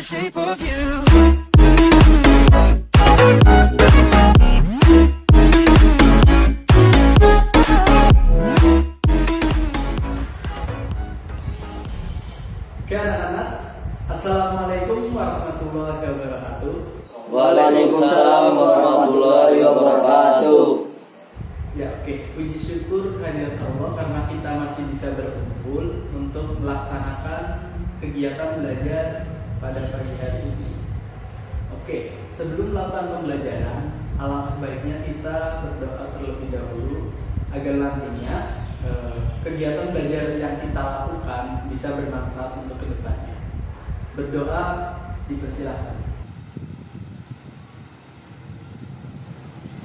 the shape of you. Oke anak-anak, Assalamualaikum warahmatullahi wabarakatuh. Waalaikumsalam warahmatullahi wabarakatuh. Ya oke, puji syukur kehadirat Allah karena kita masih bisa berkumpul untuk melaksanakan kegiatan belajar pada pagi hari ini. Oke, sebelum melakukan pembelajaran, alangkah baiknya kita berdoa terlebih dahulu agar nantinya kegiatan belajar yang kita lakukan bisa bermanfaat untuk kedepannya. Berdoa dipersilahkan.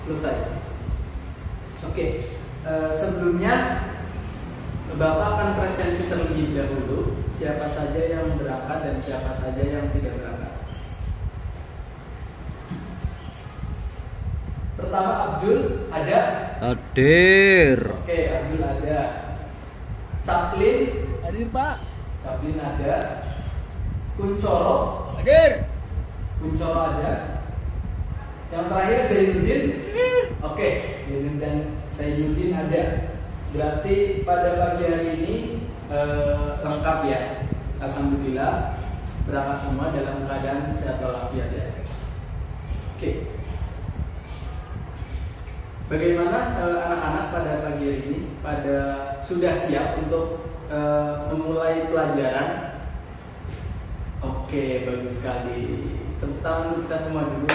Selesai. Oke, sebelumnya Bapak akan presensi terlebih dahulu siapa saja yang berangkat dan siapa saja yang tidak berangkat. Pertama Abdul ada? Hadir. Oke, Abdul ada. Caplin? Hadir Pak. Caplin ada. Kuncoro? Hadir. Kuncoro ada. Yang terakhir Zainuddin? Oke, Zainuddin dan Zainuddin ada. Berarti pada pagi hari ini lengkap ya. Alhamdulillah berangkat semua dalam keadaan sehat walafiat ya. Oke. Bagaimana anak-anak pada pagi hari ini sudah siap untuk memulai pelajaran? Oke, bagus sekali. Tepuk tangan untuk kita semua dulu.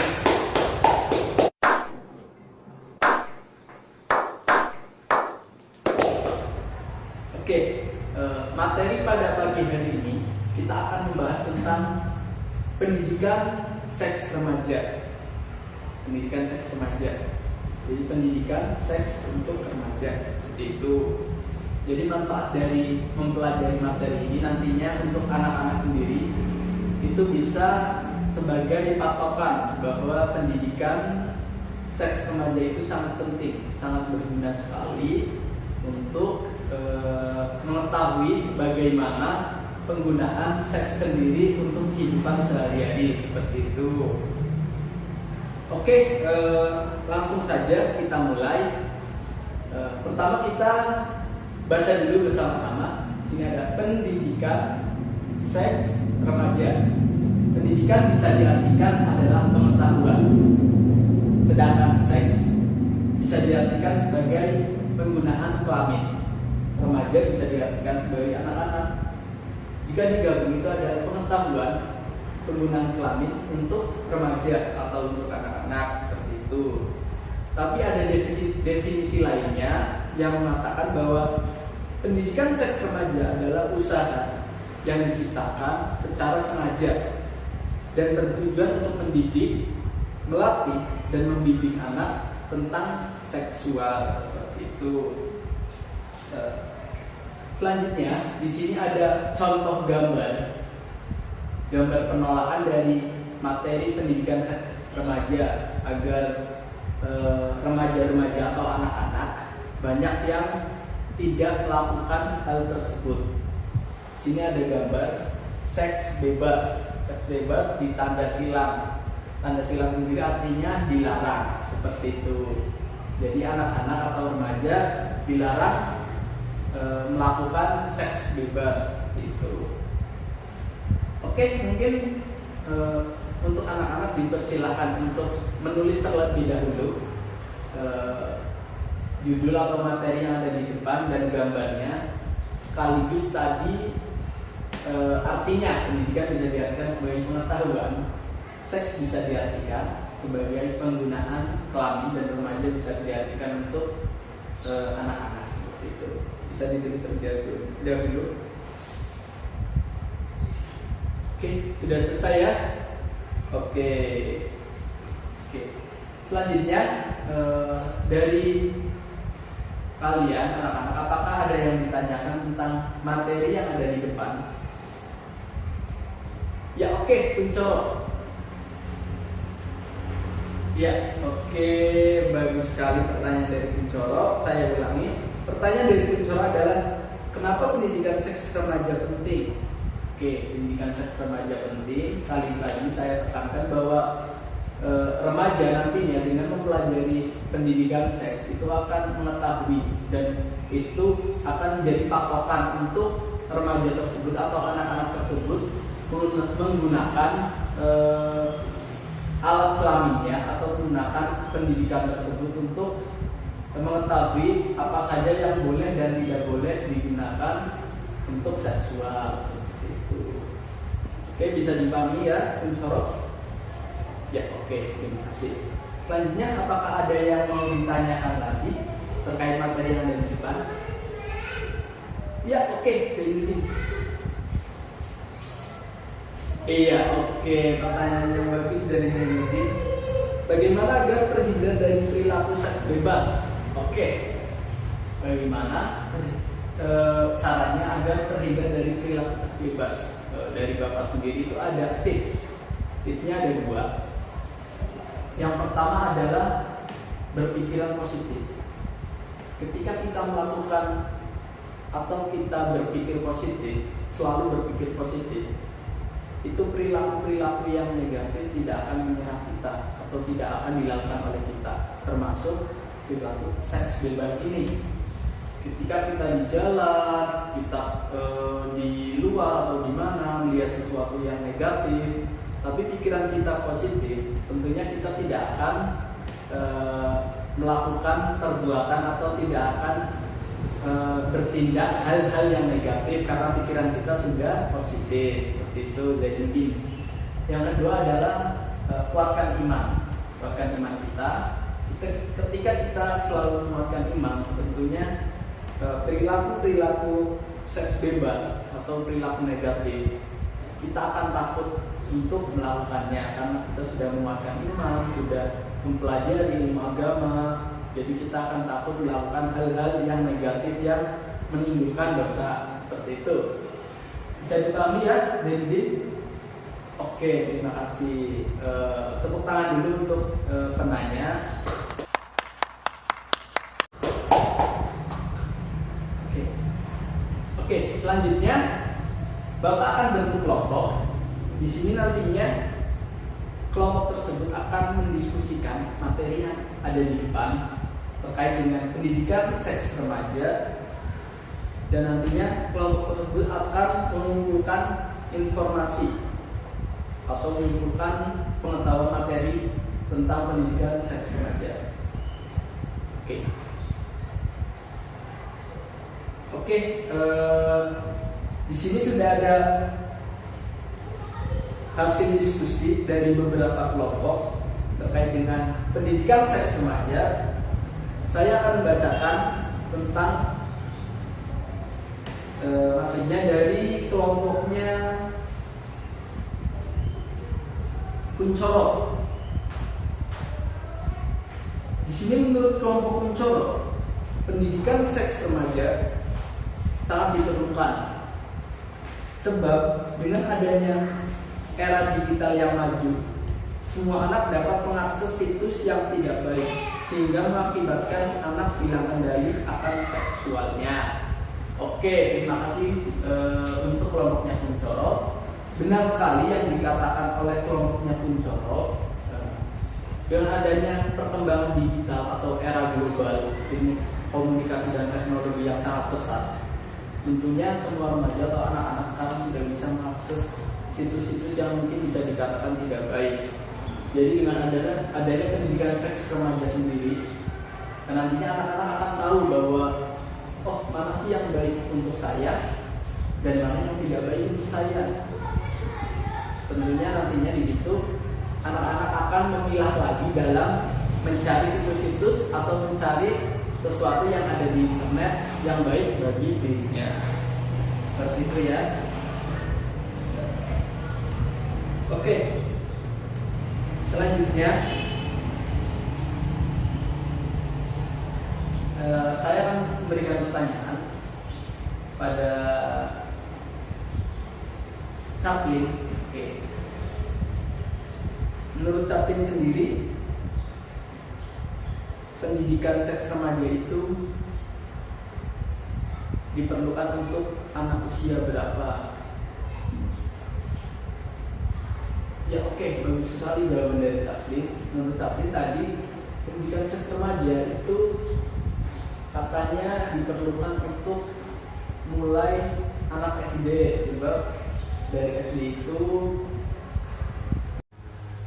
Oke, materi pada pagi hari ini kita akan membahas tentang pendidikan seks remaja. Pendidikan seks remaja. Jadi pendidikan seks untuk remaja seperti itu. Jadi manfaat dari mempelajari materi ini nantinya untuk anak-anak sendiri itu bisa sebagai patokan bahwa pendidikan seks remaja itu sangat penting, sangat berguna sekali untuk mengetahui bagaimana penggunaan seks sendiri untuk kehidupan sehari-hari seperti itu. Oke, langsung saja kita mulai. Pertama kita baca dulu bersama-sama. Di sini ada pendidikan seks remaja. Pendidikan bisa diartikan adalah pengetahuan, sedangkan seks bisa diartikan sebagai penggunaan kelamin. Remaja bisa diartikan sebagai anak-anak. Jika digabung itu adalah pengetahuan penggunaan kelamin untuk remaja atau untuk anak-anak seperti itu. Tapi ada definisi lainnya yang mengatakan bahwa pendidikan seks remaja adalah usaha yang diciptakan secara sengaja dan bertujuan untuk mendidik, melatih, dan membimbing anak tentang seksual seperti itu. Selanjutnya di sini ada contoh gambar penolakan dari materi pendidikan seks remaja agar remaja-remaja atau anak-anak banyak yang tidak melakukan hal tersebut. Di sini ada gambar seks bebas. Seks bebas di tanda silang. Tanda silang sendiri artinya dilarang seperti itu. Jadi anak-anak atau remaja dilarang melakukan seks bebas itu. Oke, mungkin untuk anak-anak dipersilahkan untuk menulis terlebih dahulu judul atau materi yang ada di depan dan gambarnya, sekaligus tadi artinya pendidikan bisa diartikan sebagai pengetahuan, seks bisa diartikan sebagai penggunaan kelamin, dan remaja bisa diartikan untuk anak-anak seperti itu. Bisa ditulis terlebih dahulu. Oke, sudah selesai ya? Oke. Selanjutnya dari kalian anak-anak, apakah ada yang ditanyakan tentang materi yang ada di depan? Ya oke, Kuncoro. Ya oke, bagus sekali pertanyaan dari Kuncoro. Saya ulangi. Pertanyaan dari Kuncoro adalah kenapa pendidikan seks remaja penting? Oke, pendidikan seks remaja penting. Sekali lagi saya tekankan bahwa remaja nantinya dengan mempelajari pendidikan seks itu akan mengetahui dan itu akan menjadi patokan untuk remaja tersebut atau anak-anak tersebut menggunakan alat kelaminnya atau menggunakan pendidikan tersebut untuk mengetahui apa saja yang boleh dan tidak boleh digunakan untuk seksual seperti itu. Oke, bisa dipahami ya, Tim Sorot? Ya, oke, terima kasih. Selanjutnya, apakah ada yang mau ditanyakan lagi terkait materi yang ada di depan? Ya, oke, saya izin. Iya, oke, pertanyaan yang bagus dari saya izin. Bagaimana agar terhindar dari perilaku seks bebas? Oke, bagaimana caranya agar terhindar dari perilaku seks bebas? Dari Bapak sendiri itu ada tips. Tipsnya ada 2. Yang pertama adalah berpikiran positif. Ketika kita melakukan atau kita berpikir positif, selalu berpikir positif, itu perilaku-perilaku yang negatif tidak akan menyerang kita atau tidak akan dilakukan oleh kita, termasuk perilaku seks bebas ini. Ketika kita di jalan, kita di luar atau di mana melihat sesuatu yang negatif, tapi pikiran kita positif, tentunya kita tidak akan melakukan perbuatan atau tidak akan bertindak hal-hal yang negatif karena pikiran kita sudah positif. Seperti itu. Jadi yang kedua adalah kuatkan iman kita. Ketika kita selalu menguatkan iman, tentunya perilaku seks bebas atau perilaku negatif kita akan takut untuk melakukannya karena kita sudah menguatkan iman, sudah mempelajari ilmu agama. Jadi kita akan takut melakukan hal-hal yang negatif yang menimbulkan dosa. Seperti itu. Bisa dipahami ya, Dendi? Oke, terima kasih. Tepuk tangan dulu untuk penanya. Oke, selanjutnya Bapak akan bentuk kelompok. Di sini nantinya kelompok tersebut akan mendiskusikan materi yang ada di depan terkait dengan pendidikan seks remaja, dan nantinya kelompok tersebut akan mengumpulkan informasi atau mengumpulkan pengetahuan materi tentang pendidikan seks remaja. Oke, di sini sudah ada hasil diskusi dari beberapa kelompok terkait dengan pendidikan seks remaja. Saya akan membacakan tentang maksudnya dari kelompoknya Kuncoro. Di sini menurut kelompok Kuncoro, pendidikan seks remaja sangat diperlukan sebab dengan adanya era digital yang maju, semua anak dapat mengakses situs yang tidak baik sehingga mengakibatkan anak hilang kendali akan seksualnya. Oke, terima kasih untuk kelompoknya Kuncoro. Benar sekali yang dikatakan oleh kelompoknya Kuncoro. Dengan adanya perkembangan digital atau era global, ini komunikasi dan teknologi yang sangat pesat, tentunya semua remaja atau anak-anak sekarang sudah bisa mengakses situs-situs yang mungkin bisa dikatakan tidak baik. Jadi dengan adanya pendidikan seks remaja sendiri, nantinya anak-anak akan tahu bahwa mana sih yang baik untuk saya dan mana yang tidak baik untuk saya. Tentunya nantinya di situ anak-anak akan memilah lagi dalam mencari situs-situs atau mencari sesuatu yang ada di internet yang baik bagi dirinya. Seperti itu ya. Oke. Selanjutnya saya akan memberikan pertanyaan pada Chaplin. Oke. Menurut Chaplin sendiri, pendidikan seks remaja itu diperlukan untuk anak usia berapa? Ya oke, bagus sekali jawaban dari Saplin. Menurut Saplin tadi pendidikan seks remaja itu katanya diperlukan untuk mulai anak SD, sebab dari SD itu.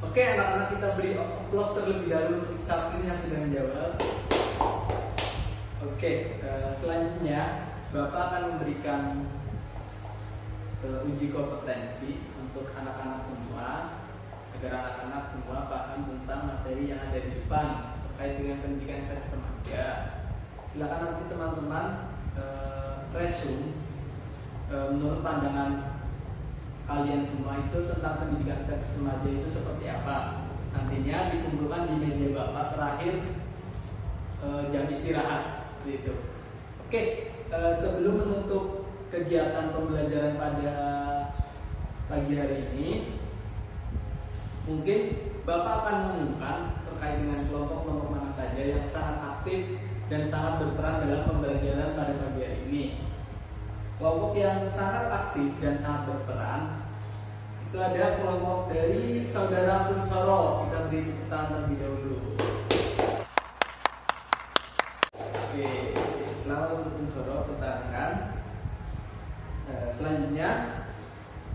Oke, anak-anak, kita beri applause terlebih dahulu untuk Saplin yang sudah menjawab. Oke, selanjutnya Bapak akan memberikan uji kompetensi untuk anak-anak semua, agar anak-anak semua paham tentang materi yang ada di depan terkait dengan pendidikan seks remaja. Silakan nanti teman-teman resume menurut pandangan kalian semua itu tentang pendidikan seks remaja itu seperti apa. Nantinya dikumpulkan di meja Bapak terakhir jam istirahat, seperti itu. Oke, sebelum menutup kegiatan pembelajaran pada pagi hari ini, mungkin Bapak akan mengumumkan terkait dengan kelompok-kelompok mana saja yang sangat aktif dan sangat berperan dalam pembelajaran pada pagi hari ini. Kelompok yang sangat aktif dan sangat berperan itu ada kelompok dari Saudara Kunsoro. Kita beri tepuk tangan terlebih dahulu. Oke, selamat untuk Kunsoro, pertahankan. Selanjutnya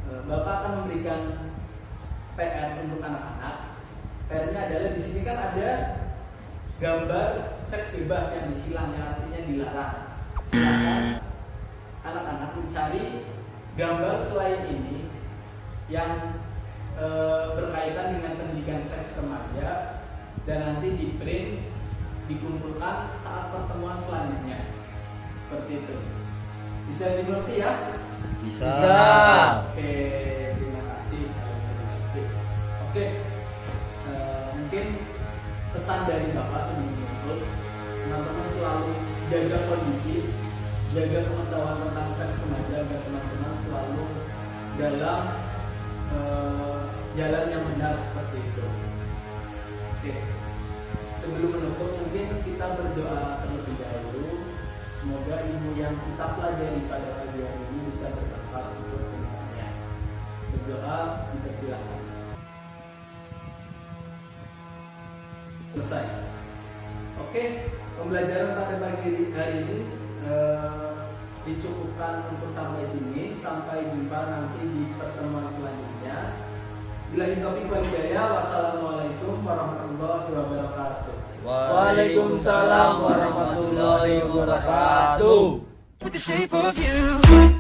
Bapak akan memberikan PR untuk anak-anak. PR-nya adalah di sini kan ada gambar seks bebas yang disilang, yang artinya dilarang. Silakan anak-anak mencari gambar selain ini yang berkaitan dengan pendidikan seks remaja dan nanti di print, dikumpulkan saat pertemuan selanjutnya. Seperti itu. Bisa dimengerti ya? Bisa. Oke, terima kasih. Oke, mungkin pesan dari Bapak sebelum menutup, teman-teman selalu jaga kondisi, jaga pengetahuan tentang seks remaja agar teman-teman selalu dalam jalan yang benar, seperti itu. Oke, sebelum menutup mungkin kita berdoa terlebih dahulu. Semoga ilmu yang kita pelajari pada pagi hari ini bisa bermanfaat untuk semuanya. Berdoa, dipersilakan. Selesai. Oke, pembelajaran pada pagi hari ini dicukupkan untuk sampai sini. Sampai jumpa nanti di pertemuan selanjutnya. Billahi taufiq wal hidayah. Wassalamualaikum warahmatullahi wabarakatuh. Waalaikumsalam warahmatullahi wabarakatuh. With the shape of you.